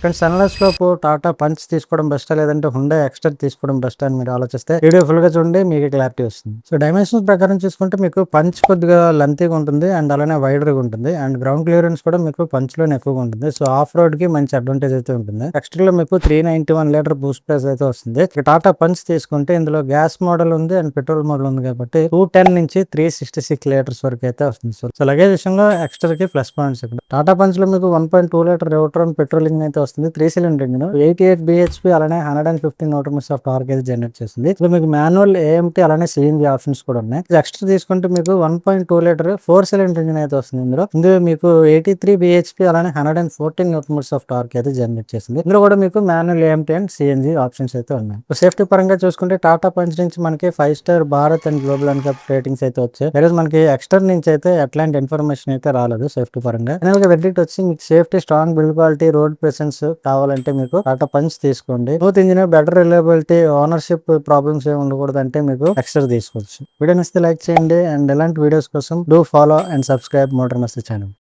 Friends sunrise లోపు Tata punch తీసుకోవడం బెస్టా? లేదంటే హుండై ఎక్స్టర్ తీసుకోవడం బెస్టా అని మీరు ఆలోచిస్తే వీడియో ఫుల్‌గా చూడండి, మీకు క్లారిటీ వస్తుంది. సో డైమెన్షన్స్ ప్రకారం చూసుకుంటే మీకు పంచ్ కొద్దిగా లెంతీగా ఉంటుంది అండ్ అలానే వైడర్‌గా ఉంటుంది. అండ్ గ్రౌండ్ క్లియరెన్స్ కూడా మీకు పంచ్‌లోనే ఎక్కువగా ఉంటుంది. సో ఆఫ్ రోడ్‌కి మంచి అడ్వాంటేజ్ అయితే ఉంటుంది. ఎక్స్టర్‌లో మీకు 391 లీటర్ బూస్ట్ ప్రైస్ అయితే వస్తుంది. ఇక టాటా పంచ్ తీసుకుంటే ఇందులో గ్యాస్ మోడల్ ఉంది అండ్ పెట్రోల్ మోడల్ ఉంది కాబట్టి 210 నుంచి 366 లీటర్స్ వరకు అయితే వస్తుంది. సో లగేజ్ విషయంలో ఎక్స్టర్‌కి ప్లస్ పాయింట్స్ ఇక్కడ. టాటా పంచ్‌లో మీకు 1.2 లీటర్ న్యూట్రాన్ పెట్రోల్ ఇంజిన్ అయితే వస్తుంది. 3 సిలిండర్ ఇంజిన్ 88 బీహెచ్పీ అలానే 115 న్యూటన్ ఆఫ్ టార్క్ అయితే జనరేట్ చేస్తుంది. సో మీకు మాన్యువల్ ఏఎంటీ అలానే సిఎన్జి ఆప్షన్స్ కూడా ఉన్నాయి. ఎక్స్ట్రా తీసుకుంటే మీకు 1.2 లీటర్ 4 సిలిండర్ ఇంజిన్ అయితే వస్తుంది. ఇందులో మీకు 83 బీహెచ్పీ అలానే 114 న్యూటన్ ఆఫ్ టార్క్ అయితే జనరేట్ చేస్తుంది. ఇందులో కూడా మీకు manual AMT and CNG options అయితే ఉన్నాయి. సేఫ్టీ పరంగా చూసుకుంటే టాటా పంచ్ నుంచి మనకి 5 star Bharat and global NCAP ratings అయితే వచ్చాయి. ఈరోజు మనకి ఎక్స్టర్ నుంచి అయితే ఎట్లాంటి ఇన్ఫర్మేషన్ అయితే రాలేదు సేఫ్టీ పరంగా. ఫైనల్ గా వెర్డిక్ట్ వచ్చి మీకు safety, strong build quality, road presence కావాలంటే మీకు టాటా పంచ్ తీసుకోండి. Smooth engine, better reliability, ownership problems ఏమి ఉండకూడదు అంటే మీకు ఎక్స్టర్ తీసుకోవచ్చు. వీడియో నచ్చితే లైక్ చేయండి అండ్ ఇలాంటి వీడియోస్ కోసం do follow and subscribe motor Masti channel.